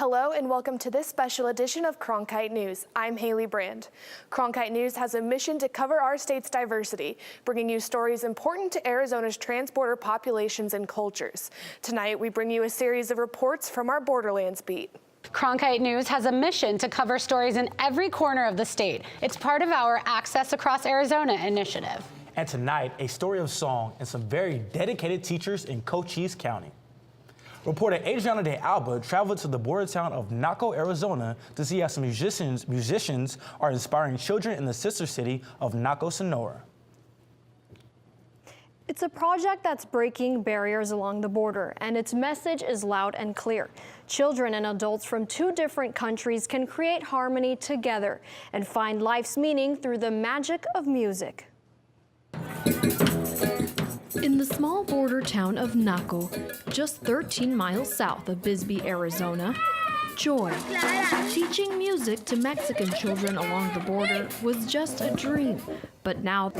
Hello and welcome to this special edition of Cronkite News. I'm Haley Brand. Cronkite News has a mission to cover our state's diversity, bringing you stories important to Arizona's trans-border populations and cultures. Tonight, we bring you a series of reports from our Borderlands beat. Cronkite News has a mission to cover stories in every corner of the state. It's part of our Access Across Arizona initiative. And tonight, a story of song and some very dedicated teachers in Cochise County. Reporter Adriana de Alba traveled to the border town of Naco, Arizona to see how some musicians are inspiring children in the sister city of Naco, Sonora. It's a project that's breaking barriers along the border, and its message is loud and clear. Children and adults from two different countries can create harmony together and find life's meaning through the magic of music. In the small border town of Naco, just 13 miles south of Bisbee, Arizona, joy, teaching music to Mexican children along the border was just a dream. But now,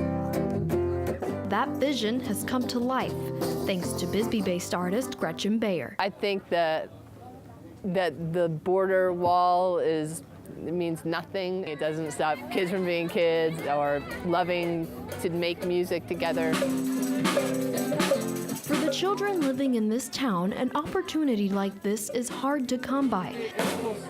that vision has come to life, thanks to Bisbee-based artist Gretchen Bayer. I think that the border wall means nothing. It doesn't stop kids from being kids or loving to make music together. For the children living in this town, an opportunity like this is hard to come by.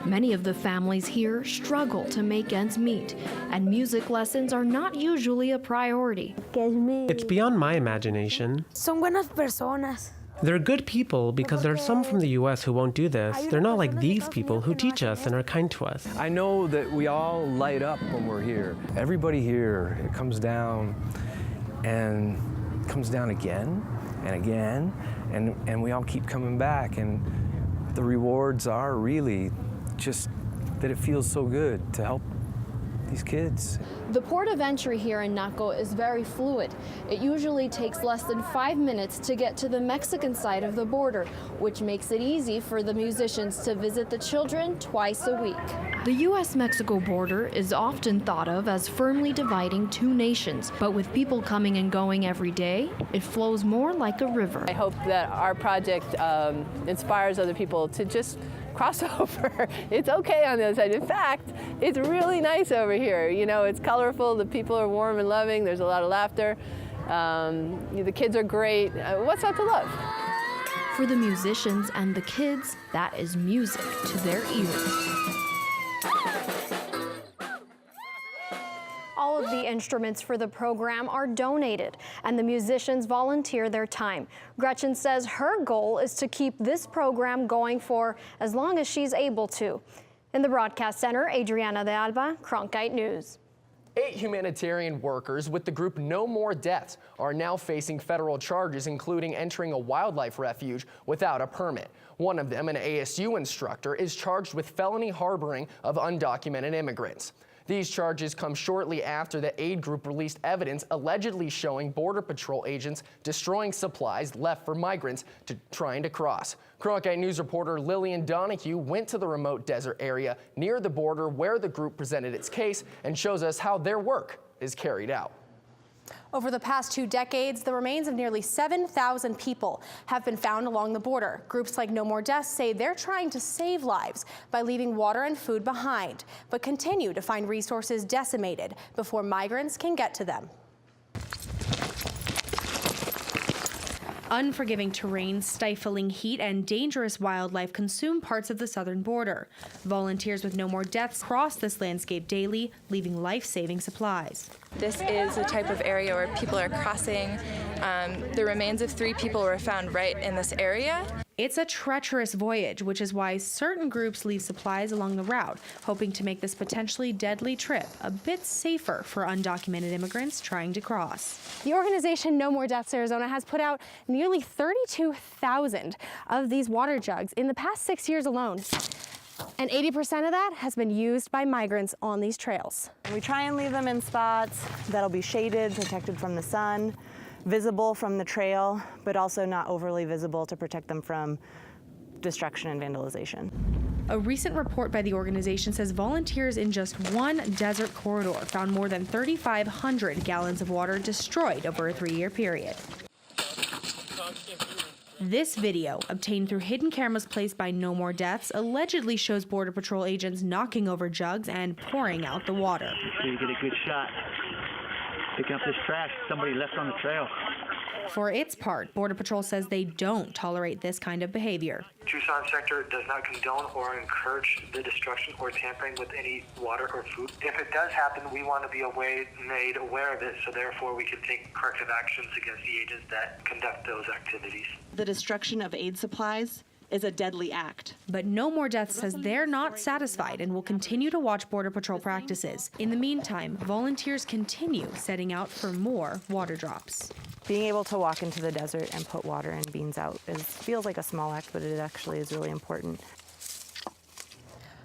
Many of the families here struggle to make ends meet, and music lessons are not usually a priority. It's beyond my imagination. Son buenas personas. They're good people because there are some from the U.S. who won't do this. They're not like these people who teach us and are kind to us. I know that we all light up when we're here. Everybody here, it comes down and comes down again and again, and we all keep coming back, and the rewards are really just that it feels so good to help these kids. The port of entry here in Naco is very fluid. It usually takes less than 5 minutes to get to the Mexican side of the border, which makes it easy for the musicians to visit the children twice a week. The U.S.-Mexico border is often thought of as firmly dividing two nations, but with people coming and going every day, it flows more like a river. I hope that our project inspires other people to just cross over. It's okay on the other side. In fact, it's really nice over here. You know, it's colorful, the people are warm and loving, there's a lot of laughter, the kids are great. What's not to love? For the musicians and the kids, that is music to their ears. All of the instruments for the program are donated, and the musicians volunteer their time. Gretchen says her goal is to keep this program going for as long as she's able to. In the broadcast center, Adriana de Alba, Cronkite News. 8 humanitarian workers with the group No More Deaths are now facing federal charges, including entering a wildlife refuge without a permit. One of them, an ASU instructor, is charged with felony harboring of undocumented immigrants. These charges come shortly after the aid group released evidence allegedly showing Border Patrol agents destroying supplies left for migrants trying to cross. Cronkite News reporter Lillian Donahue went to the remote desert area near the border where the group presented its case and shows us how their work is carried out. Over the past 2 decades, the remains of nearly 7,000 people have been found along the border. Groups like No More Deaths say they're trying to save lives by leaving water and food behind, but continue to find resources decimated before migrants can get to them. Unforgiving terrain, stifling heat, and dangerous wildlife consume parts of the southern border. Volunteers with No More Deaths cross this landscape daily, leaving life-saving supplies. This is a type of area where people are crossing. The remains of 3 people were found right in this area. It's a treacherous voyage, which is why certain groups leave supplies along the route, hoping to make this potentially deadly trip a bit safer for undocumented immigrants trying to cross. The organization No More Deaths Arizona has put out nearly 32,000 of these water jugs in the past 6 years alone. And 80% of that has been used by migrants on these trails. We try and leave them in spots that'll be shaded, protected from the sun, visible from the trail, but also not overly visible to protect them from destruction and vandalization. A recent report by the organization says volunteers in just one desert corridor found more than 3,500 gallons of water destroyed over a 3-year period. This video, obtained through hidden cameras placed by No More Deaths, allegedly shows Border Patrol agents knocking over jugs and pouring out the water. So you get a good shot. Picking up this trash somebody left on the trail. For its part, Border Patrol says they don't tolerate this kind of behavior. Tucson sector does not condone or encourage the destruction or tampering with any water or food. If it does happen, we want to be made aware of it, so therefore we can take corrective actions against the agents that conduct those activities. The destruction of aid supplies is a deadly act. But No More Deaths says they're not satisfied and will continue to watch Border Patrol practices. In the meantime, volunteers continue setting out for more water drops. Being able to walk into the desert and put water and beans out feels like a small act, but it actually is really important.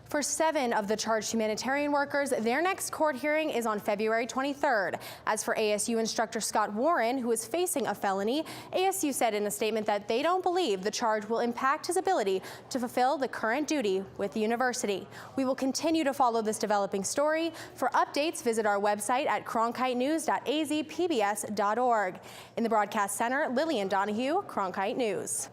For 7 of the charged humanitarian workers, their next court hearing is on February 23rd. As for ASU instructor Scott Warren, who is facing a felony, ASU said in a statement that they don't believe the charge will impact his ability to fulfill the current duty with the university. We will continue to follow this developing story. For updates, visit our website at cronkitenews.azpbs.org. In the broadcast center, Lillian Donahue, Cronkite News.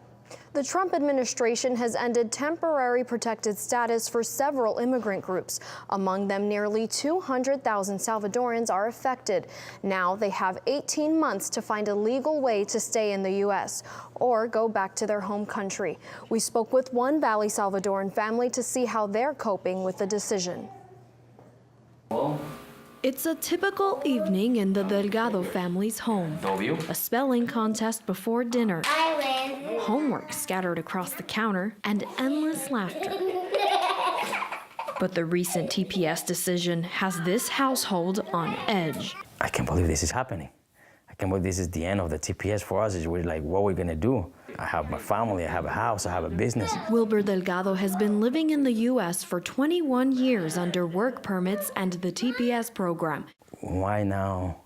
The Trump administration has ended temporary protected status for several immigrant groups. Among them, nearly 200,000 Salvadorans are affected. Now they have 18 months to find a legal way to stay in the U.S. or go back to their home country. We spoke with one Valley Salvadoran family to see how they're coping with the decision. It's a typical evening in the Delgado family's home. A spelling contest before dinner. Homework scattered across the counter and endless laughter. But the recent TPS decision has this household on edge. I can't believe this is happening. I can't believe this is the end of the TPS for us. We're like, what are we gonna do? I have my family, I have a house, I have a business. Wilbur Delgado has been living in the U.S. for 21 years under work permits and the TPS program. Why now?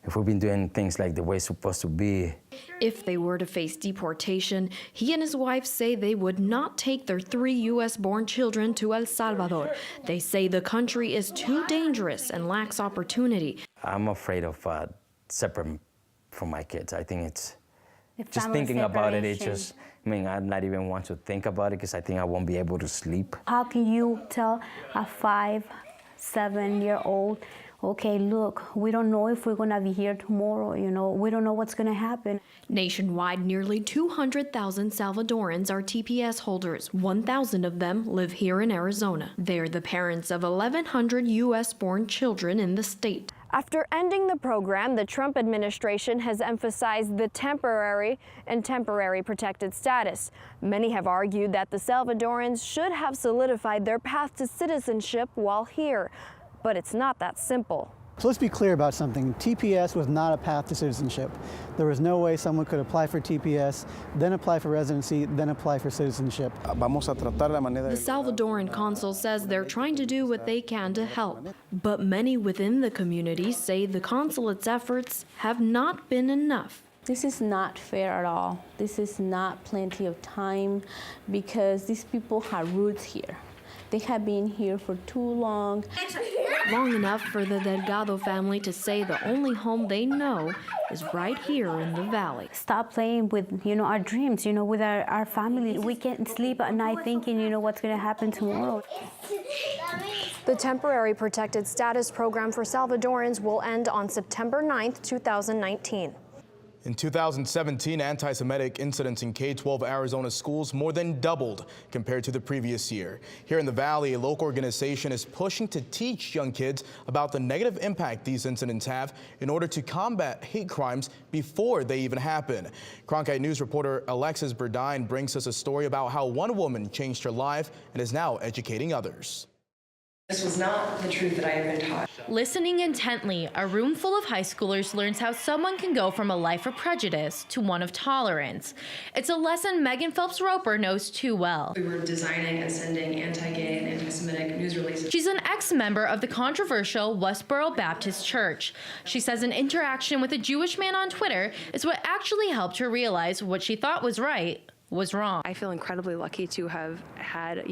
If we've been doing things like the way it's supposed to be. If they were to face deportation, he and his wife say they would not take their 3 U.S.-born children to El Salvador. They say the country is too dangerous and lacks opportunity. I'm afraid of separate from my kids. I think it's just thinking about it, it's just, I mean, I not even want to think about it because I think I won't be able to sleep. How can you tell a 5, 7-year-old, okay, look, we don't know if we're gonna be here tomorrow, you know, we don't know what's gonna happen. Nationwide, nearly 200,000 Salvadorans are TPS holders. 1,000 of them live here in Arizona. They're the parents of 1,100 U.S.-born children in the state. After ending the program, the Trump administration has emphasized the temporary protected status. Many have argued that the Salvadorans should have solidified their path to citizenship while here. But it's not that simple. So let's be clear about something. TPS was not a path to citizenship. There was no way someone could apply for TPS, then apply for residency, then apply for citizenship. The Salvadoran consul says they're trying to do what they can to help. But many within the community say the consulate's efforts have not been enough. This is not fair at all. This is not plenty of time because these people have roots here. They have been here for too long. Long enough for the Delgado family to say the only home they know is right here in the valley. Stop playing with, our dreams, with our family. We can't sleep at night thinking, what's going to happen tomorrow. The temporary protected status program for Salvadorans will end on September 9th, 2019. In 2017, anti-Semitic incidents in K-12 Arizona schools more than doubled compared to the previous year. Here in the Valley, a local organization is pushing to teach young kids about the negative impact these incidents have in order to combat hate crimes before they even happen. Cronkite News reporter Alexis Burdine brings us a story about how one woman changed her life and is now educating others. This was not the truth that I had been taught. Listening intently, a room full of high schoolers learns how someone can go from a life of prejudice to one of tolerance. It's a lesson Megan Phelps-Roper knows too well. We were designing and sending anti-gay and anti-Semitic news releases. She's an ex-member of the controversial Westboro Baptist Church. She says an interaction with a Jewish man on Twitter is what actually helped her realize what she thought was right was wrong. I feel incredibly lucky to have had,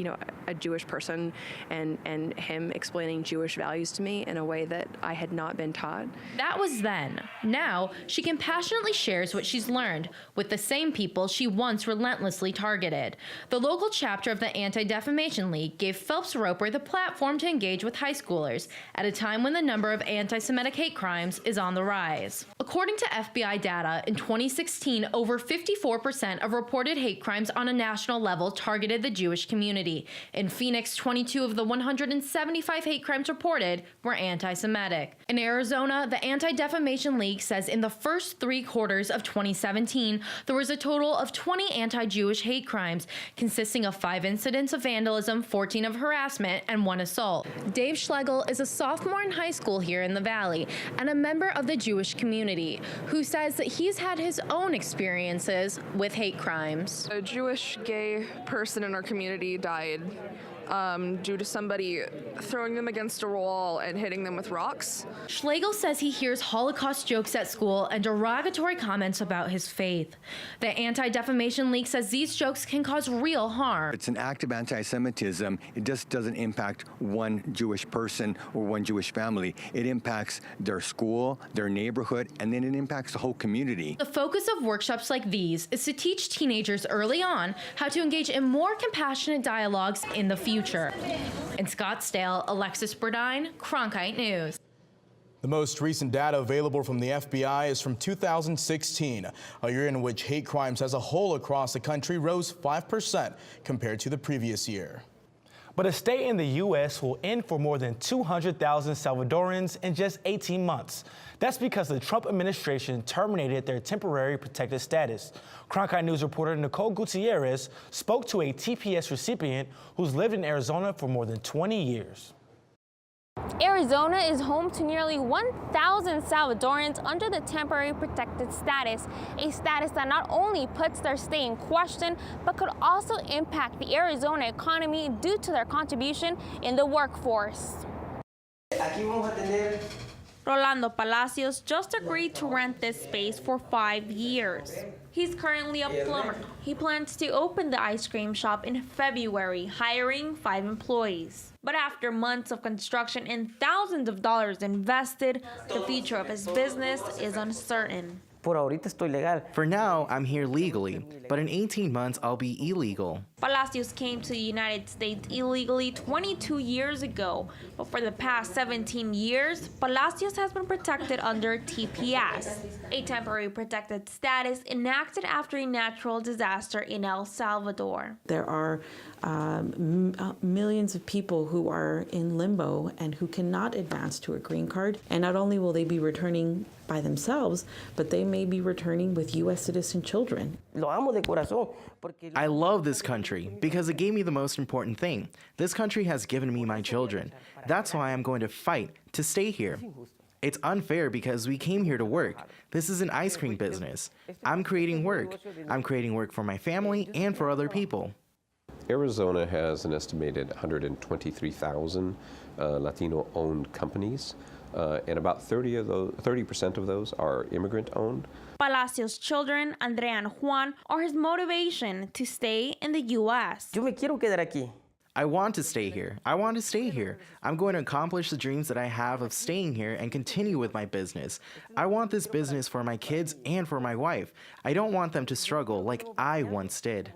a Jewish person and him explaining Jewish values to me in a way that I had not been taught. That was then. Now, she compassionately shares what she's learned with the same people she once relentlessly targeted. The local chapter of the Anti-Defamation League gave Phelps Roper the platform to engage with high schoolers at a time when the number of anti-Semitic hate crimes is on the rise. According to FBI data, in 2016, over 54% of reported hate crimes on a national level targeted the Jewish community. In Phoenix, 22 of the 175 hate crimes reported were anti-Semitic. In Arizona, the Anti-Defamation League says in the first 3 quarters of 2017, there was a total of 20 anti-Jewish hate crimes, consisting of 5 incidents of vandalism, 14 of harassment, and 1 assault. Dave Schlegel is a sophomore in high school here in the Valley and a member of the Jewish community who says that he's had his own experiences with hate crimes. A Jewish gay person in our community died due to somebody throwing them against a wall and hitting them with rocks. Schlegel says he hears Holocaust jokes at school and derogatory comments about his faith. The Anti-Defamation League says these jokes can cause real harm. It's an act of anti-Semitism. It just doesn't impact one Jewish person or one Jewish family. It impacts their school, their neighborhood, and then it impacts the whole community. The focus of workshops like these is to teach teenagers early on how to engage in more compassionate dialogues in the future. In Scottsdale, Alexis Burdine, Cronkite News. The most recent data available from the FBI is from 2016, a year in which hate crimes as a whole across the country rose 5% compared to the previous year. But a stay in the U.S. will end for more than 200,000 Salvadorans in just 18 months. That's because the Trump administration terminated their temporary protected status. Cronkite News reporter Nicole Gutierrez spoke to a TPS recipient who's lived in Arizona for more than 20 years. Arizona is home to nearly 1,000 Salvadorans under the temporary protected status, a status that not only puts their stay in question, but could also impact the Arizona economy due to their contribution in the workforce. Rolando Palacios just agreed to rent this space for 5 years. He's currently a plumber. He plans to open the ice cream shop in February, hiring 5 employees. But after months of construction and thousands of dollars invested, the future of his business is uncertain. For now, I'm here legally, but in 18 months, I'll be illegal. Palacios came to the United States illegally 22 years ago, but for the past 17 years, Palacios has been protected under TPS, a temporary protected status enacted after a natural disaster in El Salvador. There are millions of people who are in limbo and who cannot advance to a green card. And not only will they be returning by themselves, but they may be returning with U.S. citizen children. I love this country because it gave me the most important thing. This country has given me my children. That's why I'm going to fight to stay here. It's unfair because we came here to work. This is an ice cream business. I'm creating work. I'm creating work for my family and for other people. Arizona has an estimated 123,000 Latino-owned companies, and about 30% of those are immigrant-owned. Palacios' children, Andrea and Juan, are his motivation to stay in the U.S. I want to stay here. I want to stay here. I'm going to accomplish the dreams that I have of staying here and continue with my business. I want this business for my kids and for my wife. I don't want them to struggle like I once did.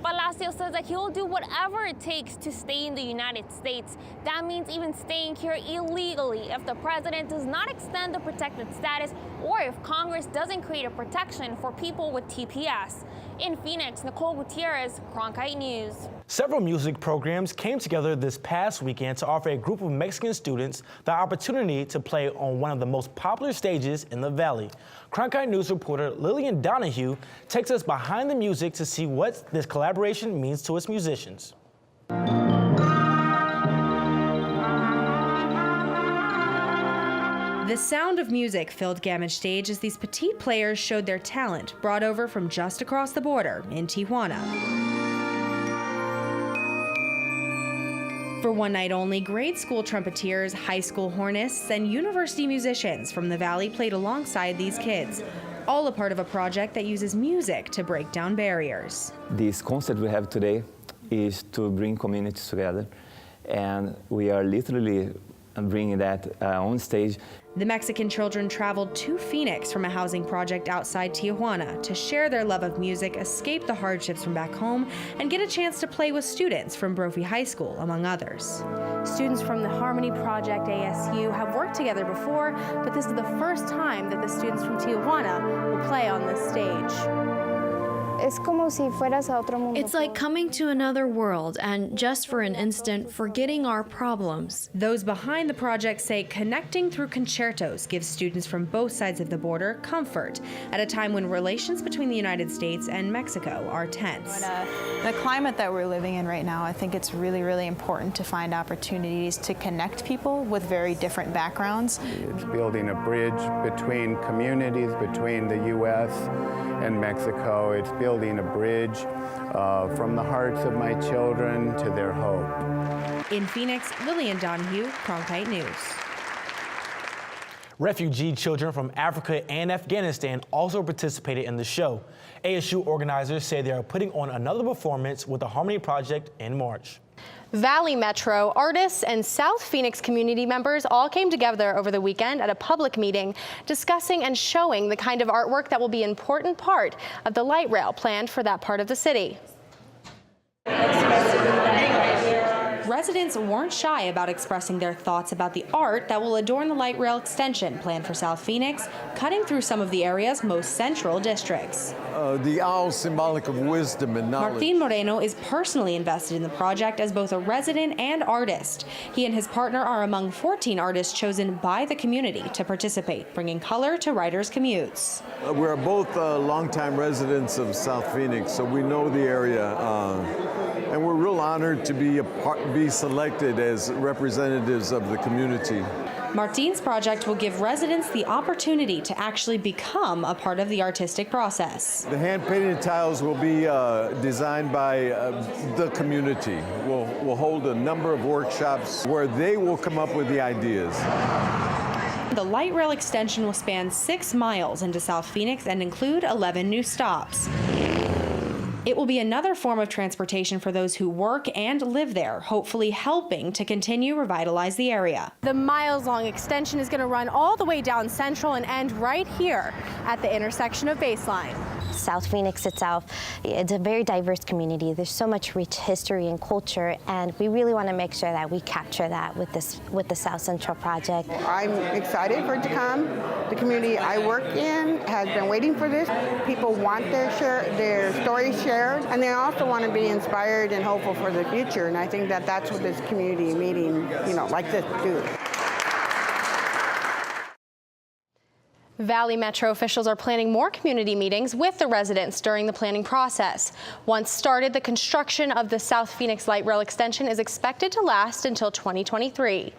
Palacios says that he will do whatever it takes to stay in the United States. That means even staying here illegally if the president does not extend the protected status or if Congress doesn't create a protection for people with TPS. In Phoenix, Nicole Gutierrez, Cronkite News. Several music programs came together this past weekend to offer a group of Mexican students the opportunity to play on one of the most popular stages in the Valley. Cronkite News reporter Lillian Donahue takes us behind the music to see what this collaboration means to its musicians. The sound of music filled Gamage Stage as these petite players showed their talent, brought over from just across the border in Tijuana. For one night only, grade school trumpeteers, high school hornists, and university musicians from the Valley played alongside these kids. all a part of a project that uses music to break down barriers. This concept we have today is to bring communities together, and we are literally bringing that on stage. The Mexican children traveled to Phoenix from a housing project outside Tijuana to share their love of music, escape the hardships from back home, and get a chance to play with students from Brophy High School, among others. Students from the Harmony Project ASU have worked together before, but this is the first time that the students from Tijuana will play on this stage. It's like coming to another world and, just for an instant, forgetting our problems. Those behind the project say connecting through concertos gives students from both sides of the border comfort at a time when relations between the United States and Mexico are tense. The climate that we're living in right now, I think it's really, really important to find opportunities to connect people with very different backgrounds. It's building a bridge between communities, between the U.S. and Mexico. It's building a bridge from the hearts of my children to their hope. In Phoenix, Lillian Donahue, Cronkite News. Refugee children from Africa and Afghanistan also participated in the show. ASU organizers say they are putting on another performance with the Harmony Project in March. Valley Metro artists and South Phoenix community members all came together over the weekend at a public meeting discussing and showing the kind of artwork that will be an important part of the light rail planned for that part of the city. Residents weren't shy about expressing their thoughts about the art that will adorn the light rail extension planned for South Phoenix, cutting through some of the area's most central districts. The owl symbolic of wisdom and knowledge. Martin Moreno is personally invested in the project as both a resident and artist. He and his partner are among 14 artists chosen by the community to participate, bringing color to riders' commutes. We're both longtime residents of South Phoenix, so we know the area. And we're real honored to be selected as representatives of the community. Martin's project will give residents the opportunity to actually become a part of the artistic process. The hand-painted tiles will be designed by the community. We'll hold a number of workshops where they will come up with the ideas. The light rail extension will span 6 miles into South Phoenix and include 11 new stops. It will be another form of transportation for those who work and live there, hopefully helping to continue revitalize the area. The miles-long extension is going to run all the way down Central and end right here at the intersection of Baseline. South Phoenix itself, it's a very diverse community. There's so much rich history and culture, and we really want to make sure that we capture that with the South Central project. I'm excited for it to come. The community I work in has been waiting for this. People want their stories shared, and they also want to be inspired and hopeful for the future. And I think that that's what this community meeting, like this do. Valley Metro officials are planning more community meetings with the residents during the planning process. Once started, the construction of the South Phoenix Light Rail extension is expected to last until 2023.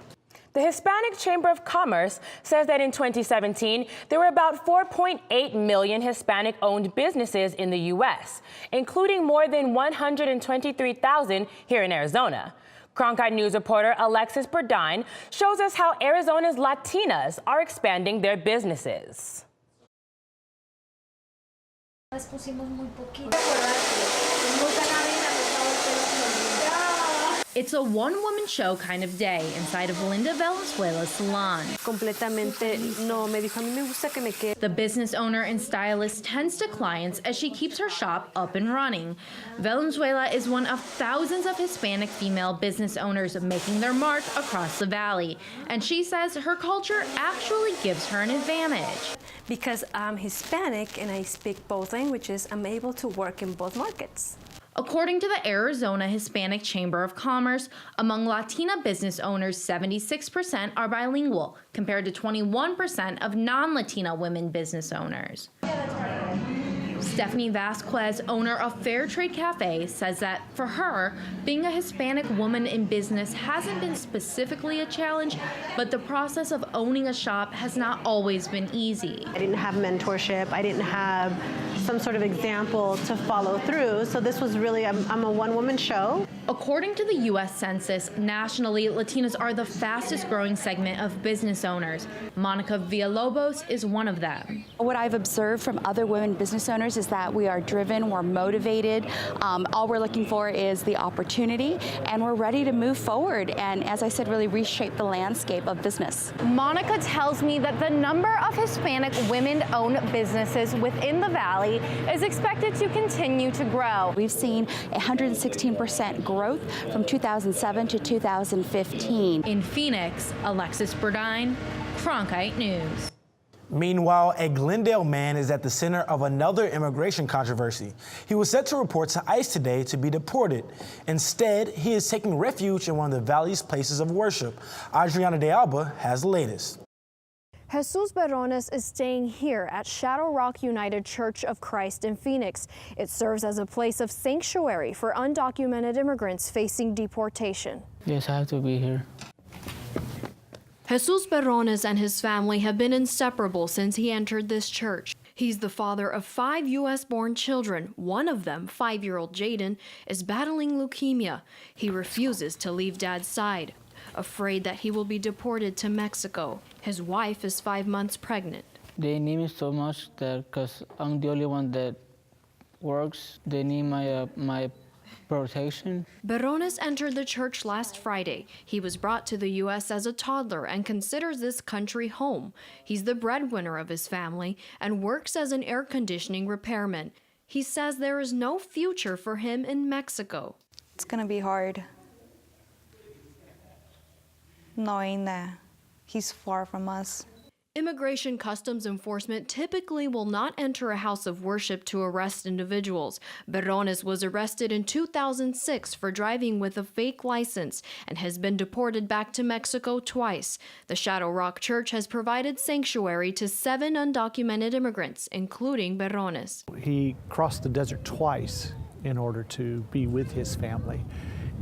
The Hispanic Chamber of Commerce says that in 2017, there were about 4.8 million Hispanic-owned businesses in the U.S., including more than 123,000 here in Arizona. Cronkite News reporter Alexis Burdine shows us how Arizona's Latinas are expanding their businesses. It's a one-woman show kind of day inside of Linda Valenzuela's salon. The business owner and stylist tends to clients as she keeps her shop up and running. Valenzuela is one of thousands of Hispanic female business owners making their mark across the valley, and she says her culture actually gives her an advantage. Because I'm Hispanic and I speak both languages, I'm able to work in both markets. According to the Arizona Hispanic Chamber of Commerce, among Latina business owners, 76% are bilingual, compared to 21% of non-Latina women business owners. Stephanie Vasquez, owner of Fair Trade Cafe, says that for her, being a Hispanic woman in business hasn't been specifically a challenge, but the process of owning a shop has not always been easy. I didn't have mentorship. I didn't have some sort of example to follow through. So this was really, I'm a one-woman show. According to the U.S. Census, nationally, Latinas are the fastest growing segment of business owners. Monica Villalobos is one of them. What I've observed from other women business owners is that we are driven, we're motivated. All we're looking for is the opportunity, and we're ready to move forward and, as I said, really reshape the landscape of business. Monica tells me that the number of Hispanic women-owned businesses within the Valley is expected to continue to grow. We've seen 116% growth from 2007 to 2015. In Phoenix, Alexis Burdine, Cronkite News. Meanwhile, a Glendale man is at the center of another immigration controversy. He was set to report to ICE today to be deported. Instead, he is taking refuge in one of the Valley's places of worship. Adriana de Alba has the latest. Jesus Berrones is staying here at Shadow Rock United Church of Christ in Phoenix. It serves as a place of sanctuary for undocumented immigrants facing deportation. Yes, I have to be here. Jesus Berrones and his family have been inseparable since he entered this church. He's the father of 5 U.S.-born children. One of them, 5-year-old Jaden, is battling leukemia. He refuses to leave Dad's side, afraid that he will be deported to Mexico. His wife is 5 months pregnant. They need me so much that because I'm the only one that works, they need my protection. Berrones entered the church last Friday. He was brought to the U.S. as a toddler and considers this country home. He's the breadwinner of his family and works as an air conditioning repairman. He says there is no future for him in Mexico. It's going to be hard, knowing that he's far from us. Immigration Customs Enforcement typically will not enter a house of worship to arrest individuals. Berrones was arrested in 2006 for driving with a fake license and has been deported back to Mexico twice. The Shadow Rock Church has provided sanctuary to 7 undocumented immigrants, including Berrones. He crossed the desert twice in order to be with his family.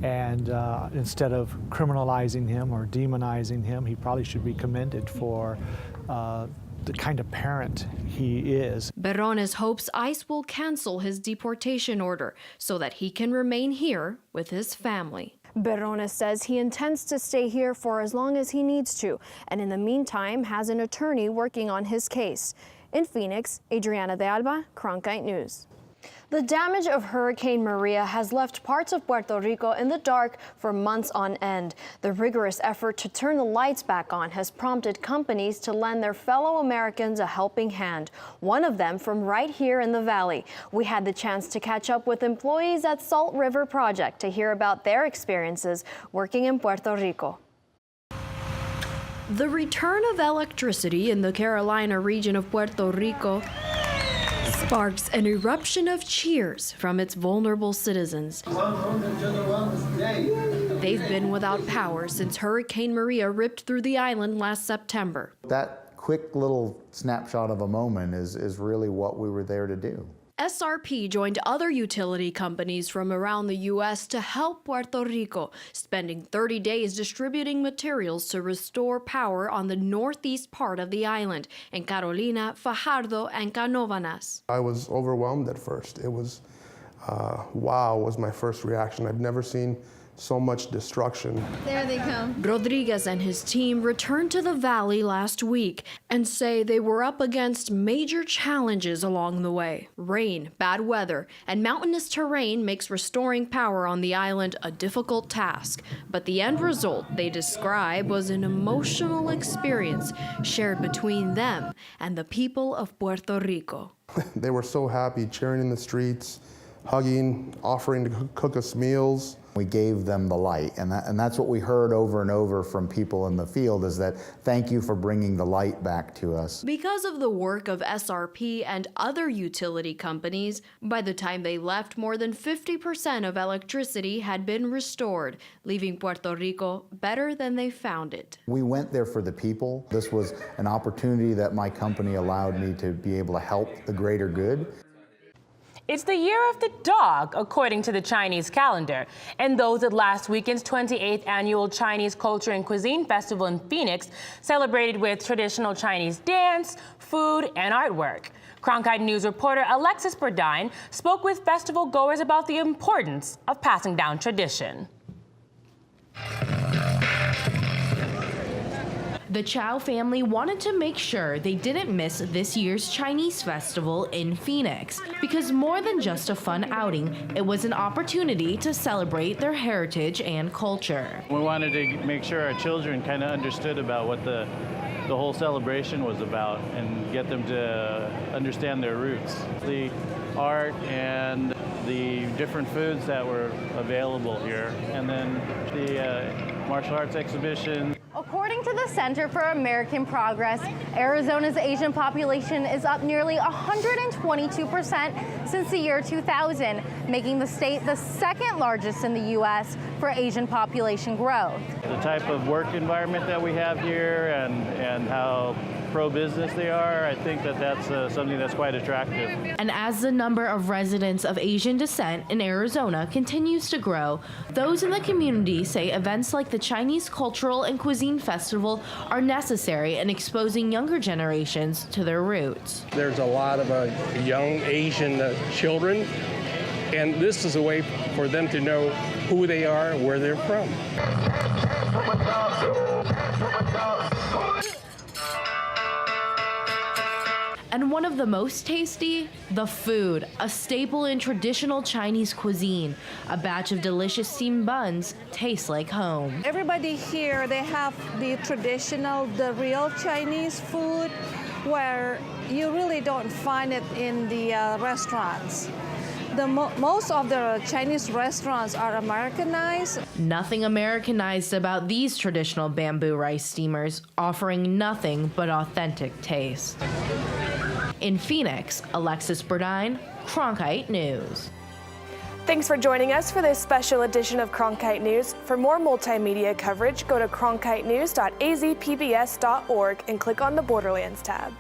And instead of criminalizing him or demonizing him, he probably should be commended for the kind of parent he is. Berrones hopes ICE will cancel his deportation order so that he can remain here with his family. Berrones says he intends to stay here for as long as he needs to, and in the meantime has an attorney working on his case. In Phoenix, Adriana de Alba, Cronkite News. The damage of Hurricane Maria has left parts of Puerto Rico in the dark for months on end. The rigorous effort to turn the lights back on has prompted companies to lend their fellow Americans a helping hand, one of them from right here in the Valley. We had the chance to catch up with employees at Salt River Project to hear about their experiences working in Puerto Rico. The return of electricity in the Carolina region of Puerto Rico sparks an eruption of cheers from its vulnerable citizens. They've been without power since Hurricane Maria ripped through the island last September. That quick little snapshot of a moment is really what we were there to do. SRP joined other utility companies from around the U.S. to help Puerto Rico, spending 30 days distributing materials to restore power on the northeast part of the island in Carolina, Fajardo, and Canóvanas. I was overwhelmed at first. It was, wow, was my first reaction. I've never seen so much destruction. There they come. Rodriguez and his team returned to the valley last week and say they were up against major challenges along the way. Rain, bad weather, and mountainous terrain makes restoring power on the island a difficult task. But the end result they describe was an emotional experience shared between them and the people of Puerto Rico. They were so happy, cheering in the streets, hugging, offering to cook us meals. We gave them the light, and that's what we heard over and over from people in the field, is that thank you for bringing the light back to us. Because of the work of SRP and other utility companies, by the time they left, more than 50% of electricity had been restored, leaving Puerto Rico better than they found it. We went there for the people. This was an opportunity that my company allowed me to be able to help the greater good. It's the year of the dog, according to the Chinese calendar. And those at last weekend's 28th annual Chinese Culture and Cuisine Festival in Phoenix celebrated with traditional Chinese dance, food, and artwork. Cronkite News reporter Alexis Burdine spoke with festival goers about the importance of passing down tradition. The Chow family wanted to make sure they didn't miss this year's Chinese festival in Phoenix because more than just a fun outing, it was an opportunity to celebrate their heritage and culture. We wanted to make sure our children kind of understood about what the whole celebration was about and get them to understand their roots. The art and the different foods that were available here, and then the martial arts exhibition. According to the Center for American Progress, Arizona's Asian population is up nearly 122% since the year 2000, making the state the second largest in the U.S. for Asian population growth. The type of work environment that we have here and how pro-business they are, I think that that's something that's quite attractive. And as the number of residents of Asian descent in Arizona continues to grow, those in the community say events like the Chinese Cultural and Cuisine Festival are necessary in exposing younger generations to their roots. There's a lot of young Asian children, and this is a way for them to know who they are, where they're from. And one of the most tasty? The food, a staple in traditional Chinese cuisine. A batch of delicious steamed buns tastes like home. Everybody here, they have the traditional, the real Chinese food where you really don't find it in the restaurants. Most of the Chinese restaurants are Americanized. Nothing Americanized about these traditional bamboo rice steamers, offering nothing but authentic taste. In Phoenix, Alexis Burdine, Cronkite News. Thanks for joining us for this special edition of Cronkite News. For more multimedia coverage, go to cronkitenews.azpbs.org and click on the Borderlands tab.